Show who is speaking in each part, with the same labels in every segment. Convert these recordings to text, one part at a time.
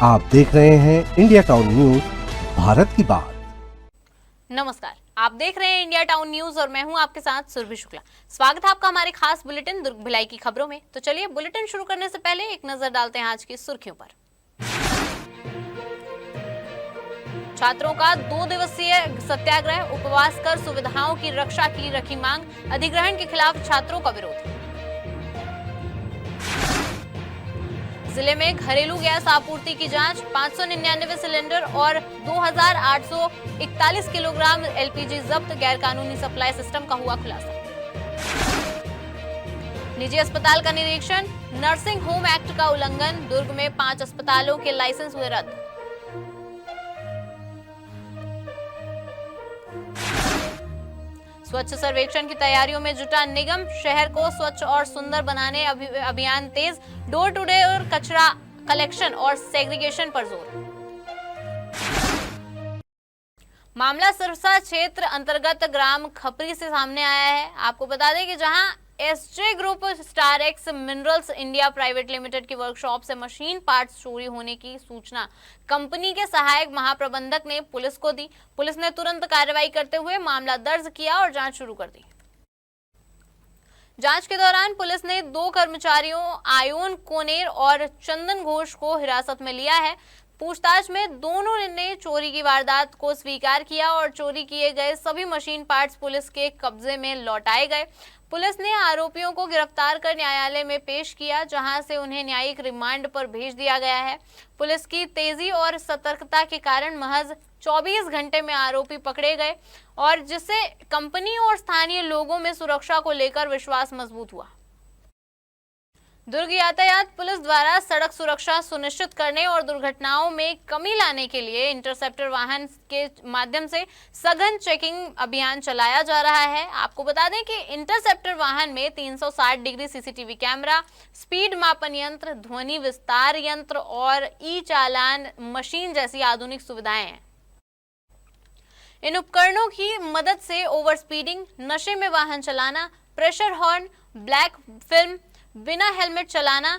Speaker 1: आप देख रहे हैं इंडिया टाउन न्यूज, भारत की बात।
Speaker 2: नमस्कार, आप देख रहे हैं इंडिया टाउन न्यूज और मैं हूं आपके साथ सुरभि शुक्ला। स्वागत है आपका हमारे खास बुलेटिन दुर्ग भिलाई की खबरों में। तो चलिए बुलेटिन शुरू करने से पहले एक नजर डालते हैं आज की सुर्खियों पर। छात्रों का 2 दिवसीय सत्याग्रह, उपवास कर सुविधाओं की रक्षा की रखी मांग, अधिग्रहण के खिलाफ छात्रों का विरोध। जिले में घरेलू गैस आपूर्ति की जांच, 599 सिलेंडर और 2841 किलोग्राम एलपीजी जब्त, गैरकानूनी सप्लाई सिस्टम का हुआ खुलासा। निजी अस्पताल का निरीक्षण, नर्सिंग होम एक्ट का उल्लंघन, दुर्ग में 5 अस्पतालों के लाइसेंस हुए रद्द। स्वच्छ सर्वेक्षण की तैयारियों में जुटा निगम, शहर को स्वच्छ और सुंदर बनाने अभियान तेज, डोर टू डोर कचरा कलेक्शन और सेग्रीगेशन पर जोर। मामला सिरसा क्षेत्र अंतर्गत ग्राम खपरी से सामने आया है। आपको बता दें कि जहां SJ group star x minerals India private limited की वर्कशॉप से मशीन पार्ट्स चोरी होने की सूचना कंपनी के सहायक महाप्रबंधक ने पुलिस को दी। पुलिस ने तुरंत कार्रवाई करते हुए मामला दर्ज किया और जांच शुरू कर दी। जांच के दौरान पुलिस ने 2 कर्मचारियों आयोन कोनेर और चंदन घोष को हिरासत में लिया है। पूछताछ में दोनों ने चोरी की वारदात को स्वीकार किया और चोरी किए गए सभी मशीन पार्ट्स पुलिस के कब्जे में लौटाए गए। पुलिस ने आरोपियों को गिरफ्तार कर न्यायालय में पेश किया, जहां से उन्हें न्यायिक रिमांड पर भेज दिया गया है। पुलिस की तेजी और सतर्कता के कारण महज 24 घंटे में आरोपी पकड़े गए और जिससे कंपनी और स्थानीय लोगों में सुरक्षा को लेकर विश्वास मजबूत हुआ। दुर्ग यातायात पुलिस द्वारा सड़क सुरक्षा सुनिश्चित करने और दुर्घटनाओं में कमी लाने के लिए इंटरसेप्टर वाहन के माध्यम से सघन चेकिंग अभियान चलाया जा रहा है। आपको बता दें कि इंटरसेप्टर वाहन में 360 डिग्री सीसीटीवी कैमरा, स्पीड मापन यंत्र, ध्वनि विस्तार यंत्र और ई चालान मशीन जैसी आधुनिक सुविधाएं हैं। इन उपकरणों की मदद से ओवर स्पीडिंग, नशे में वाहन चलाना, प्रेशर हॉर्न, ब्लैक फिल्म, बिना हेलमेट चलाना,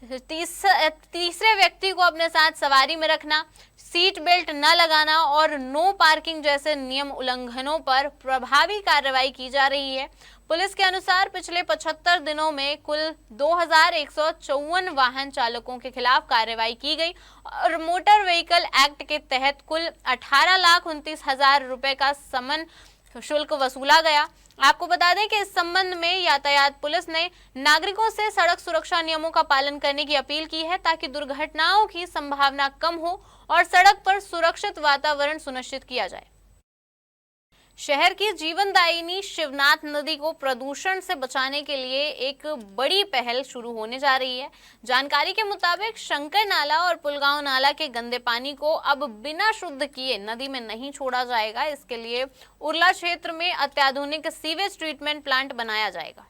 Speaker 2: तीसरे व्यक्ति को अपने साथ सवारी में रखना, सीट बेल्ट न लगाना और नो पार्किंग जैसे नियम उल्लंघनों पर प्रभावी कार्रवाई की जा रही है। पुलिस के अनुसार पिछले 75 दिनों में कुल 2154 वाहन चालकों के खिलाफ कार्रवाई की गई और मोटर व्हीकल एक्ट के तहत कुल 18,29,000 रुपए का समन शुल्क वसूला गया। आपको बता दें कि इस संबंध में यातायात पुलिस ने नागरिकों से सड़क सुरक्षा नियमों का पालन करने की अपील की है, ताकि दुर्घटनाओं की संभावना कम हो और सड़क पर सुरक्षित वातावरण सुनिश्चित किया जाए। शहर की जीवनदायिनी शिवनाथ नदी को प्रदूषण से बचाने के लिए एक बड़ी पहल शुरू होने जा रही है। जानकारी के मुताबिक शंकर नाला और पुलगांव नाला के गंदे पानी को अब बिना शुद्ध किए नदी में नहीं छोड़ा जाएगा। इसके लिए उरला क्षेत्र में अत्याधुनिक सीवेज ट्रीटमेंट प्लांट बनाया जाएगा।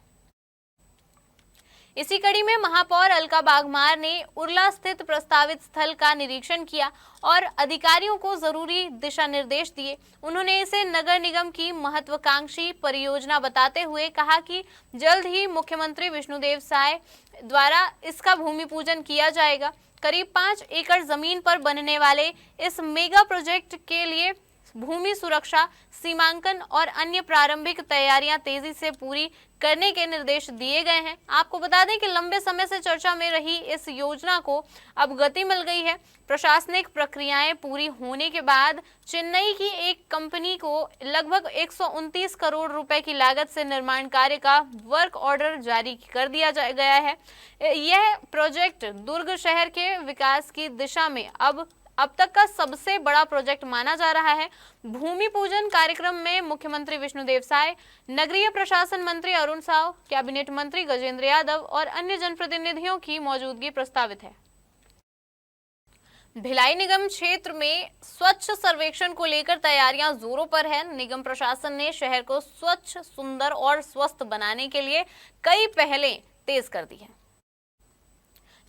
Speaker 2: इसी कड़ी में महापौर अलका बागमार ने उरला स्थित प्रस्तावित स्थल का निरीक्षण किया और अधिकारियों को जरूरी दिशा निर्देश दिए। उन्होंने इसे नगर निगम की महत्वाकांक्षी परियोजना बताते हुए कहा कि जल्द ही मुख्यमंत्री विष्णुदेव साय द्वारा इसका भूमि पूजन किया जाएगा। करीब 5 एकड़ जमीन पर बनने वाले इस मेगा प्रोजेक्ट के लिए भूमि सुरक्षा, सीमांकन और अन्य प्रारंभिक तैयारियां तेजी से पूरी करने के निर्देश दिए गए हैं। आपको बता दें कि लंबे समय से चर्चा में रही इस योजना को अब गति मिल गई है। प्रशासनिक प्रक्रियाएं पूरी होने के बाद चेन्नई की एक कंपनी को लगभग 129 करोड़ रुपए की लागत से निर्माण कार्य का वर्क ऑर्डर जारी कर दिया गया है। यह प्रोजेक्ट दुर्ग शहर के विकास की दिशा में अब तक का सबसे बड़ा प्रोजेक्ट माना जा रहा है। भूमि पूजन कार्यक्रम में मुख्यमंत्री विष्णुदेव साय, नगरीय प्रशासन मंत्री अरुण साव, कैबिनेट मंत्री गजेंद्र यादव और अन्य जनप्रतिनिधियों की मौजूदगी प्रस्तावित है। भिलाई निगम क्षेत्र में स्वच्छ सर्वेक्षण को लेकर तैयारियां जोरों पर है। निगम प्रशासन ने शहर को स्वच्छ, सुंदर और स्वस्थ बनाने के लिए कई पहलें तेज कर दी है।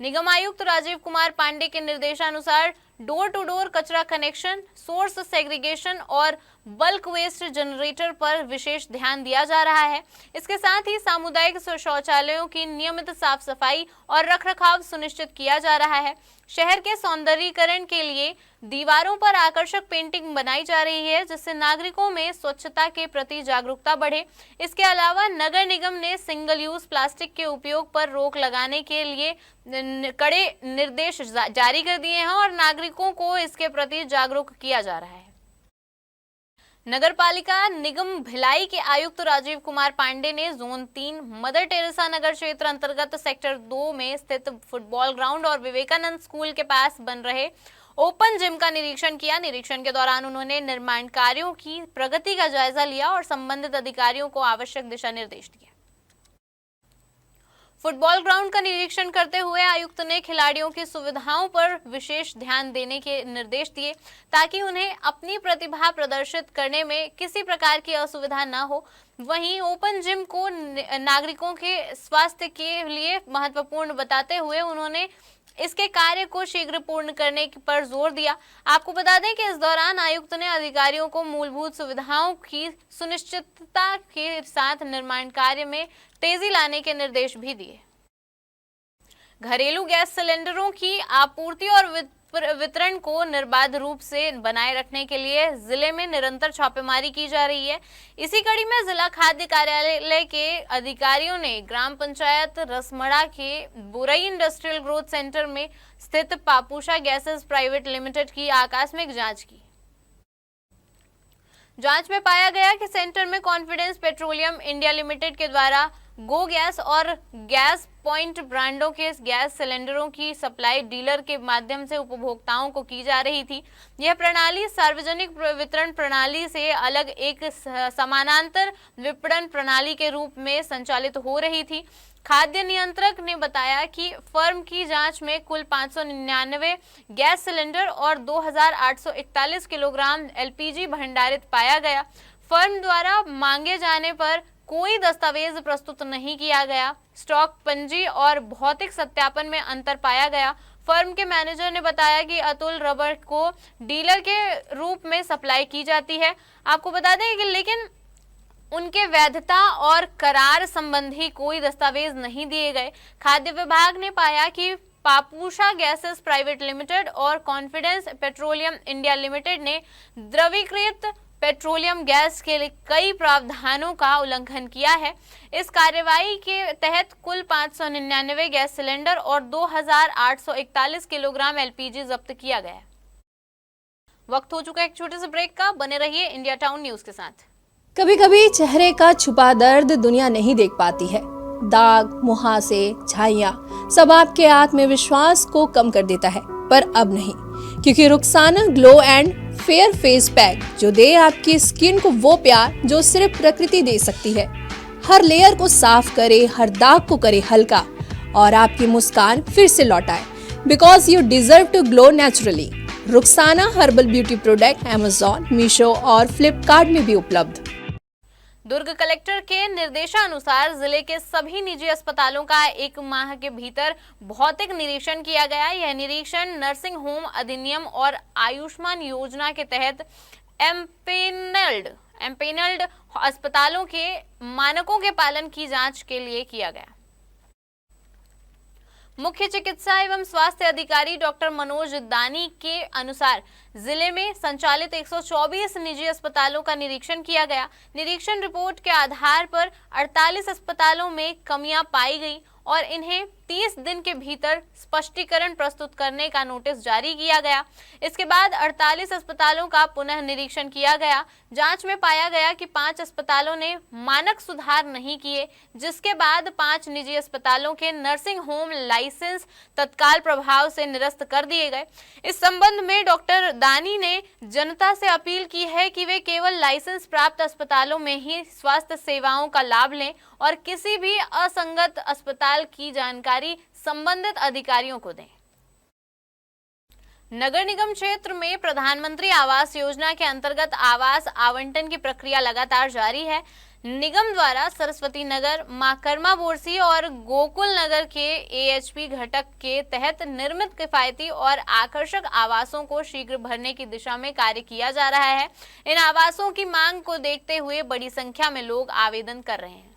Speaker 2: निगम आयुक्त राजीव कुमार पांडे के निर्देशानुसार डोर टू डोर कचरा कनेक्शन, सोर्स सेग्रीगेशन और बल्क वेस्ट जनरेटर पर विशेष ध्यान दिया जा रहा है। इसके साथ ही सामुदायिक शौचालयों की नियमित साफ सफाई और रखरखाव सुनिश्चित किया जा रहा है। शहर के सौंदर्यीकरण के लिए दीवारों पर आकर्षक पेंटिंग बनाई जा रही है, जिससे नागरिकों में स्वच्छता के प्रति जागरूकता बढ़े। इसके अलावा नगर निगम ने सिंगल यूज प्लास्टिक के उपयोग पर रोक लगाने के लिए कड़े निर्देश जारी कर दिए हैं और नागरिकों को इसके प्रति जागरूक किया जा रहा है। नगर पालिका निगम भिलाई के आयुक्त राजीव कुमार पांडे ने जोन 3 मदर टेरेसा नगर क्षेत्र अंतर्गत सेक्टर 2 में स्थित फुटबॉल ग्राउंड और विवेकानंद स्कूल के पास बन रहे ओपन जिम का निरीक्षण किया। निरीक्षण के दौरान उन्होंने निर्माण कार्यों की प्रगति का जायजा लिया और संबंधित अधिकारियों को आवश्यक दिशा निर्देश दिए। फुटबॉल ग्राउंड का निरीक्षण करते हुए आयुक्त ने खिलाड़ियों की सुविधाओं पर विशेष ध्यान देने के निर्देश दिए ताकि उन्हें अपनी प्रतिभा प्रदर्शित करने में किसी प्रकार की असुविधा न हो। वहीं ओपन जिम को नागरिकों के स्वास्थ्य के लिए महत्वपूर्ण बताते हुए उन्होंने इसके कार्य को शीघ्र पूर्ण करने पर जोर दिया। आपको बता दें कि इस दौरान आयुक्त ने अधिकारियों को मूलभूत सुविधाओं की सुनिश्चितता के साथ निर्माण कार्य में तेजी लाने के निर्देश भी दिए। घरेलू गैस सिलेंडरों की आपूर्ति और वितरण को निर्बाध रूप से बनाए रखने के लिए जिले में निरंतर छापेमारी की जा रही है। इसी कड़ी में जिला खाद्य कार्यालय के अधिकारियों ने ग्राम पंचायत रसमड़ा के बुरई इंडस्ट्रियल ग्रोथ सेंटर में स्थित पापूषा गैसेस प्राइवेट लिमिटेड की आकस्मिक जांच की। जांच में पाया गया कि सेंटर में कॉन्फिडेंस पेट्रोलियम इंडिया लिमिटेड के द्वारा गो गैस और गैस पॉइंट ब्रांडों के गैस सिलेंडरों की सप्लाई डीलर के माध्यम से उपभोक्ताओं को की जा रही थी। यह प्रणाली सार्वजनिक वितरण प्रणाली से अलग एक समानांतर विपणन प्रणाली के रूप में संचालित हो रही थी। खाद्य नियंत्रक ने बताया कि फर्म की जांच में कुल 599 गैस सिलेंडर और 2841 किलोग्राम एलपीजी भंडारित पाया गया। फर्म द्वारा मांगे जाने पर कोई दस्तावेज प्रस्तुत नहीं किया गया। स्टॉक पंजी और भौतिक सत्यापन में अंतर पाया गया। फर्म के मैनेजर ने बताया कि अतुल रबर को डीलर के रूप में सप्लाई की जाती है। आपको बता दें कि लेकिन उनके वैधता और करार संबंधी कोई दस्तावेज नहीं दिए गए। खाद्य विभाग ने पाया कि पापूषा गैसेस प्राइवेट लिमिटेड और कॉन्फिडेंस पेट्रोलियम इंडिया लिमिटेड ने द्रवीकृत पेट्रोलियम गैस के कई प्रावधानों का उल्लंघन किया है। इस कार्रवाई के तहत कुल 599 गैस सिलेंडर और 2841 किलोग्राम एलपीजी जब्त किया गया है। वक्त हो चुका है एक छोटे से ब्रेक का। बने रहिए इंडिया टाउन न्यूज के साथ।
Speaker 3: कभी कभी चेहरे का छुपा दर्द दुनिया नहीं देख पाती है। दाग, मुहासे, झाइयां सब आपके आत्मविश्वास को कम कर देता है, पर अब नहीं, क्योंकि Rukhsana glow and fair face pack जो दे आपकी स्किन को वो प्यार जो सिर्फ प्रकृति दे सकती है। हर लेयर को साफ करे, हर दाग को करे हल्का और आपकी मुस्कान फिर से लौटाए। Because you deserve to glow naturally. Rukhsana herbal beauty product Amazon, Meesho और फ्लिपकार्ट में भी उपलब्ध।
Speaker 2: दुर्ग कलेक्टर के निर्देशानुसार जिले के सभी निजी अस्पतालों का 1 माह के भीतर भौतिक निरीक्षण किया गया। यह निरीक्षण नर्सिंग होम अधिनियम और आयुष्मान योजना के तहत एम्पेनल्ड अस्पतालों के मानकों के पालन की जांच के लिए किया गया। मुख्य चिकित्सा एवं स्वास्थ्य अधिकारी डॉक्टर मनोज दानी के अनुसार जिले में संचालित 124 निजी अस्पतालों का निरीक्षण किया गया। निरीक्षण रिपोर्ट के आधार पर 48 अस्पतालों में कमियां पाई गई और इन्हें 30 दिन के भीतर स्पष्टीकरण प्रस्तुत करने का नोटिस जारी किया गया। इसके बाद 48 अस्पतालों का पुनः निरीक्षण किया गया। जांच में पाया गया कि 5 अस्पतालों ने मानक सुधार नहीं किए, जिसके बाद 5 निजी अस्पतालों के नर्सिंग होम लाइसेंस तत्काल प्रभाव से निरस्त कर दिए गए। इस संबंध में डॉक्टर दानी ने जनता से अपील की है कि वे केवल लाइसेंस प्राप्त अस्पतालों में ही स्वास्थ्य सेवाओं का लाभ लें और किसी भी असंगत अस्पताल की जानकारी संबंधित अधिकारियों को दें। नगर निगम क्षेत्र में प्रधानमंत्री आवास योजना के अंतर्गत आवास आवंटन की प्रक्रिया लगातार जारी है। निगम द्वारा सरस्वती नगर, मां कर्मा बोरसी और गोकुल नगर के एएचपी घटक के तहत निर्मित किफायती और आकर्षक आवासों को शीघ्र भरने की दिशा में कार्य किया जा रहा है। इन आवासों की मांग को देखते हुए बड़ी संख्या में लोग आवेदन कर रहे हैं।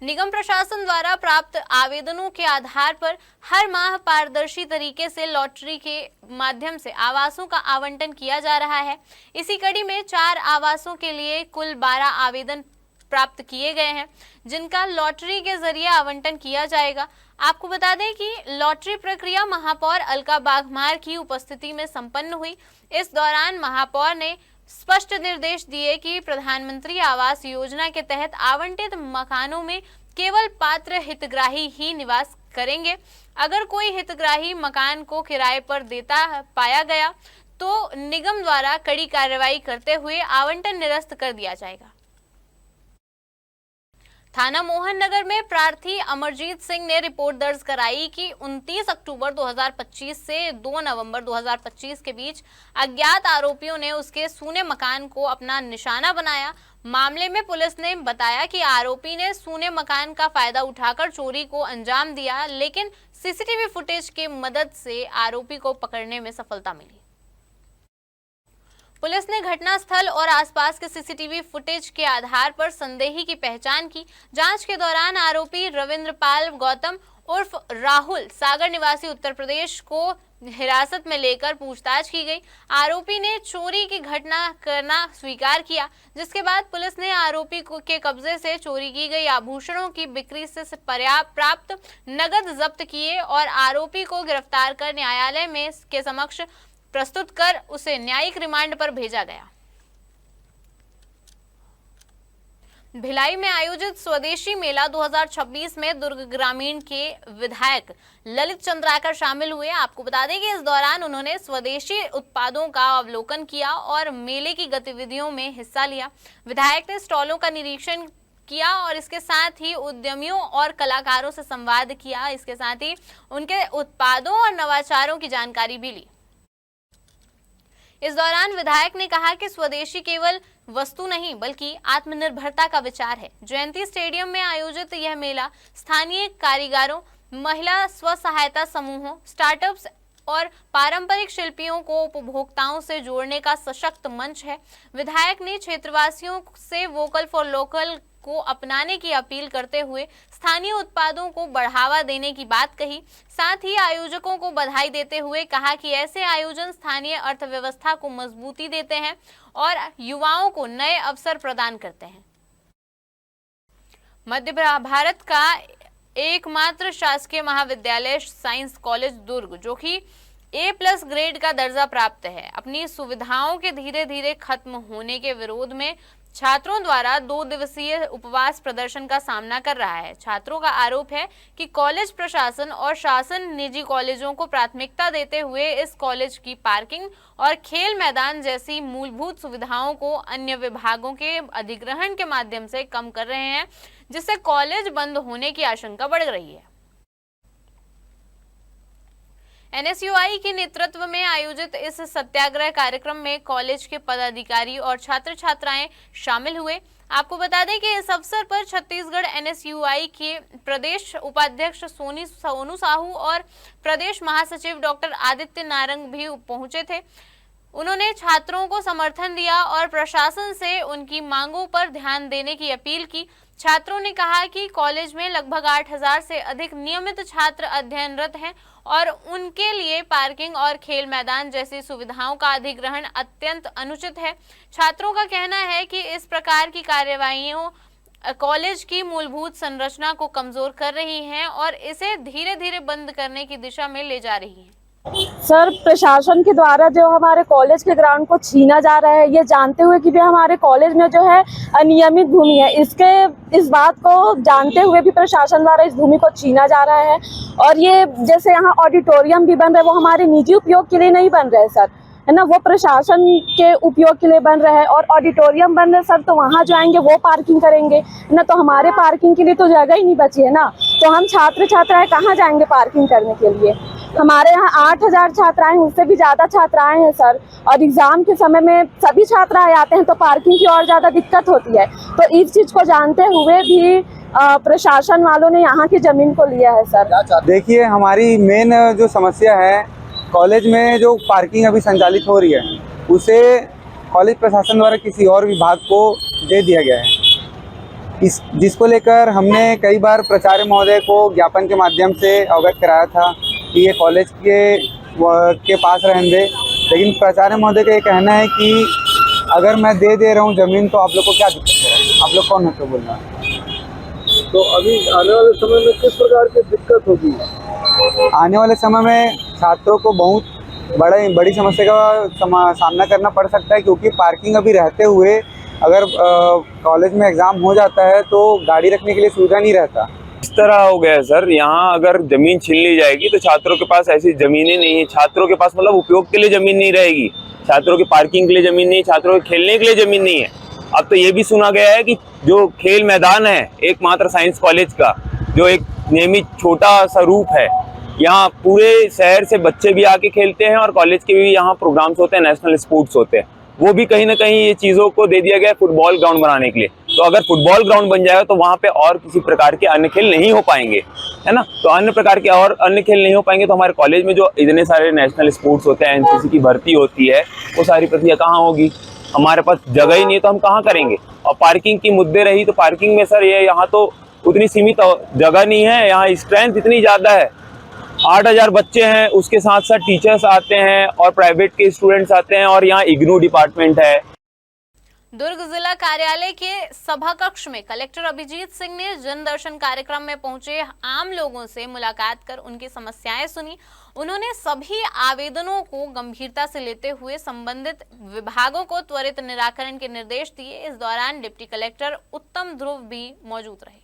Speaker 2: निगम प्रशासन द्वारा प्राप्त आवेदनों के आधार पर हर माह पारदर्शी तरीके से लॉटरी के माध्यम से आवासों का आवंटन किया जा रहा है। इसी कड़ी में 4 आवासों के लिए कुल 12 आवेदन प्राप्त किए गए हैं, जिनका लॉटरी के जरिए आवंटन किया जाएगा। आपको बता दें कि लॉटरी प्रक्रिया महापौर अलका बाघमार की उपस्थिति में संपन्न हुई। इस दौरान महापौर ने स्पष्ट निर्देश दिए कि प्रधानमंत्री आवास योजना के तहत आवंटित मकानों में केवल पात्र हितग्राही ही निवास करेंगे। अगर कोई हितग्राही मकान को किराए पर देता पाया गया तो निगम द्वारा कड़ी कार्रवाई करते हुए आवंटन निरस्त कर दिया जाएगा। थाना मोहन नगर में प्रार्थी अमरजीत सिंह ने रिपोर्ट दर्ज कराई कि 29 अक्टूबर 2025 से 2 नवंबर 2025 के बीच अज्ञात आरोपियों ने उसके सूने मकान को अपना निशाना बनाया। मामले में पुलिस ने बताया कि आरोपी ने सूने मकान का फायदा उठाकर चोरी को अंजाम दिया, लेकिन सीसीटीवी फुटेज की मदद से आरोपी को पकड़ने में सफलता मिली। पुलिस ने घटनास्थल और आसपास के सीसीटीवी फुटेज के आधार पर संदेही की पहचान की। जांच के दौरान आरोपी रविंद्रपाल गौतम उर्फ राहुल सागर निवासी उत्तर प्रदेश को हिरासत में लेकर पूछताछ की गई। आरोपी ने चोरी की घटना करना स्वीकार किया, जिसके बाद पुलिस ने आरोपी के कब्जे से चोरी की गई आभूषणों की बिक्री से प्राप्त नगद जब्त किए और आरोपी को गिरफ्तार कर न्यायालय में के समक्ष प्रस्तुत कर उसे न्यायिक रिमांड पर भेजा गया। भिलाई में आयोजित स्वदेशी मेला 2026 में दुर्ग ग्रामीण के विधायक ललित चंद्राकर शामिल हुए। आपको बता दें कि इस दौरान उन्होंने स्वदेशी उत्पादों का अवलोकन किया और मेले की गतिविधियों में हिस्सा लिया। विधायक ने स्टॉलों का निरीक्षण किया और इसके साथ ही उद्यमियों और कलाकारों से संवाद किया। इसके साथ ही उनके उत्पादों और नवाचारों की जानकारी भी ली। इस दौरान विधायक ने कहा कि स्वदेशी केवल वस्तु नहीं बल्कि आत्मनिर्भरता का विचार है। जयंती स्टेडियम में आयोजित यह मेला स्थानीय कारीगरों, महिला स्व सहायता समूहों, स्टार्टअप्स और पारंपरिक शिल्पियों को उपभोक्ताओं से जोड़ने का सशक्त मंच है। विधायक ने क्षेत्रवासियों से वोकल फॉर लोकल को अपनाने की अपील करते हुए स्थानीय उत्पादों को बढ़ावा देने की बात कही। साथ ही आयोजकों को बधाई देते हुए कहा कि ऐसे आयोजन स्थानीय अर्थव्यवस्था को मजबूती देते हैं और युवाओं को नए अवसर प्रदान करते हैं। मध्य भारत का एकमात्र शासकीय महाविद्यालय साइंस कॉलेज दुर्ग, जो कि A+ ग्रेड का दर्जा प्राप्त है, अपनी सुविधाओं के धीरे धीरे खत्म होने के विरोध में छात्रों द्वारा 2 दिवसीय उपवास प्रदर्शन का सामना कर रहा है। छात्रों का आरोप है कि कॉलेज प्रशासन और शासन निजी कॉलेजों को प्राथमिकता देते हुए इस कॉलेज की पार्किंग और खेल मैदान जैसी मूलभूत सुविधाओं को अन्य विभागों के अधिग्रहण के माध्यम से कम कर रहे हैं, जिससे कॉलेज बंद होने की आशंका बढ़ रही है। NSUI के नेतृत्व में आयोजित इस सत्याग्रह कार्यक्रम में कॉलेज के पदाधिकारी और छात्र छात्राएं शामिल हुए। आपको बता दें कि इस अवसर पर छत्तीसगढ़ NSUI के प्रदेश उपाध्यक्ष सोनू साहू और प्रदेश महासचिव डॉक्टर आदित्य नारंग भी पहुंचे थे। उन्होंने छात्रों को समर्थन दिया और प्रशासन से उनकी मांगों पर ध्यान देने की अपील की। छात्रों ने कहा कि कॉलेज में लगभग 8000 से अधिक नियमित छात्र अध्ययनरत हैं और उनके लिए पार्किंग और खेल मैदान जैसी सुविधाओं का अधिग्रहण अत्यंत अनुचित है। छात्रों का कहना है कि इस प्रकार की कार्यवाहियों कॉलेज की मूलभूत संरचना को कमजोर कर रही हैं और इसे धीरे धीरे बंद करने की दिशा में ले जा रही हैं।
Speaker 4: सर, प्रशासन के द्वारा जो हमारे कॉलेज के ग्राउंड को छीना जा रहा है, ये जानते हुए कि भी हमारे कॉलेज में जो है अनियमित भूमि है, इस बात को जानते हुए भी प्रशासन द्वारा इस भूमि को छीना जा रहा है। और ये जैसे यहाँ ऑडिटोरियम भी बन रहा है, वो हमारे निजी उपयोग के लिए नहीं बन रहे सर, है ना, वो प्रशासन के उपयोग के लिए बन रहा है। और ऑडिटोरियम बन रहे सर, तो वहाँ जो आएंगे वो पार्किंग करेंगे, है ना, तो हमारे पार्किंग के लिए तो जगह ही नहीं बची है ना, तो हम छात्र छात्राएं कहाँ जाएंगे पार्किंग करने के लिए। हमारे यहाँ 8,000 छात्राएं, उससे भी ज़्यादा छात्राएं हैं सर। और एग्ज़ाम के समय में सभी छात्राएं आते हैं तो पार्किंग की और ज़्यादा दिक्कत होती है। तो इस चीज़ को जानते हुए भी प्रशासन वालों ने यहाँ की ज़मीन को लिया है सर।
Speaker 5: देखिए, हमारी मेन जो समस्या है, कॉलेज में जो पार्किंग अभी संचालित हो रही है उसे कॉलेज प्रशासन द्वारा किसी और विभाग को दे दिया गया है। जिसको लेकर हमने कई बार प्राचार्य महोदय को ज्ञापन के माध्यम से अवगत कराया था कि ये कॉलेज के पास रहने दे, लेकिन प्राचार्य महोदय का ये कहना है कि अगर मैं दे रहा हूँ ज़मीन तो आप लोग को क्या दिक्कत है, आप लोग कौन है तो बोलना।
Speaker 6: तो अभी आने वाले समय में किस प्रकार की दिक्कत होगी?
Speaker 5: आने वाले समय में छात्रों को बहुत बड़ी समस्या का सामना करना पड़ सकता है, क्योंकि पार्किंग अभी रहते हुए अगर कॉलेज में एग्ज़ाम हो जाता है तो गाड़ी रखने के लिए सुविधा नहीं रहता।
Speaker 7: इस तरह हो गया है सर, यहाँ अगर ज़मीन छीन ली जाएगी तो छात्रों के पास ऐसी ज़मीनें नहीं है, छात्रों के पास मतलब उपयोग के लिए ज़मीन नहीं रहेगी, छात्रों की पार्किंग के लिए ज़मीन नहीं है, छात्रों के खेलने के लिए ज़मीन नहीं है। अब तो ये भी सुना गया है कि जो खेल मैदान है एकमात्र साइंस कॉलेज का, जो एक नियमित छोटा सा रूप है, यहाँ पूरे शहर से बच्चे भी आके खेलते हैं और कॉलेज के भी यहाँ प्रोग्राम्स होते हैं, नेशनल स्पोर्ट्स होते हैं, वो भी कहीं ना कहीं ये चीज़ों को दे दिया गया है फुटबॉल ग्राउंड बनाने के लिए। तो अगर फुटबॉल ग्राउंड बन जाएगा तो वहाँ पे और किसी प्रकार के अन्य खेल नहीं हो पाएंगे, है ना। तो अन्य प्रकार के और अन्य खेल नहीं हो पाएंगे तो हमारे कॉलेज में जो इतने सारे नेशनल स्पोर्ट्स होते हैं, एनसीसी की भर्ती होती है, वो सारी प्रक्रिया कहाँ होगी? हमारे पास जगह ही नहीं है तो हम कहाँ करेंगे। और पार्किंग की मुद्दे रही तो पार्किंग में सर ये यहाँ तो उतनी सीमित जगह नहीं है, यहाँ स्ट्रेंथ इतनी ज़्यादा है, 8,000 बच्चे हैं, उसके साथ साथ टीचर्स आते हैं और प्राइवेट के स्टूडेंट्स आते हैं और यहाँ इग्नू डिपार्टमेंट है।
Speaker 2: दुर्ग जिला कार्यालय के सभा कक्ष में कलेक्टर अभिजीत सिंह ने जन दर्शन कार्यक्रम में पहुंचे आम लोगों से मुलाकात कर उनकी समस्याएं सुनी। उन्होंने सभी आवेदनों को गंभीरता से लेते हुए संबंधित विभागों को त्वरित निराकरण के निर्देश दिए। इस दौरान डिप्टी कलेक्टर उत्तम ध्रुव भी मौजूद रहे।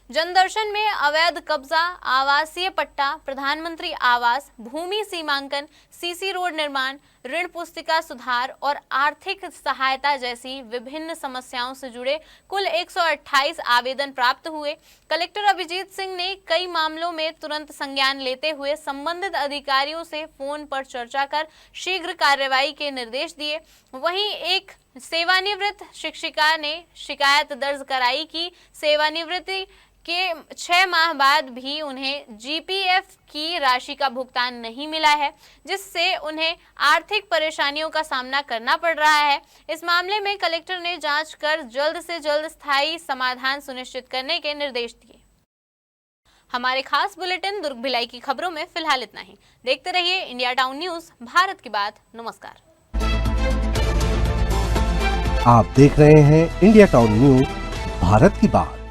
Speaker 2: जनदर्शन में अवैध कब्जा, आवासीय पट्टा, प्रधानमंत्री आवास, भूमि सीमांकन, सीसी रोड निर्माण, ऋण पुस्तिका सुधार और आर्थिक सहायता जैसी विभिन्न समस्याओं से जुड़े कुल 128 आवेदन प्राप्त हुए। कलेक्टर अभिजीत सिंह ने कई मामलों में तुरंत संज्ञान लेते हुए संबंधित अधिकारियों से फोन पर चर्चा कर शीघ्र कार्रवाई के निर्देश दिए। वहीं एक सेवानिवृत्त शिक्षिका ने शिकायत दर्ज कराई कि सेवानिवृत्ति के 6 माह बाद भी उन्हें जीपीएफ की राशि का भुगतान नहीं मिला है, जिससे उन्हें आर्थिक परेशानियों का सामना करना पड़ रहा है। इस मामले में कलेक्टर ने जांच कर जल्द से जल्द स्थायी समाधान सुनिश्चित करने के निर्देश दिए। हमारे खास बुलेटिन दुर्ग भिलाई की खबरों में फिलहाल इतना ही। देखते रहिए इंडिया टाउन न्यूज, भारत की बात। नमस्कार।
Speaker 1: आप देख रहे हैं इंडिया टाउन न्यूज, भारत की बात।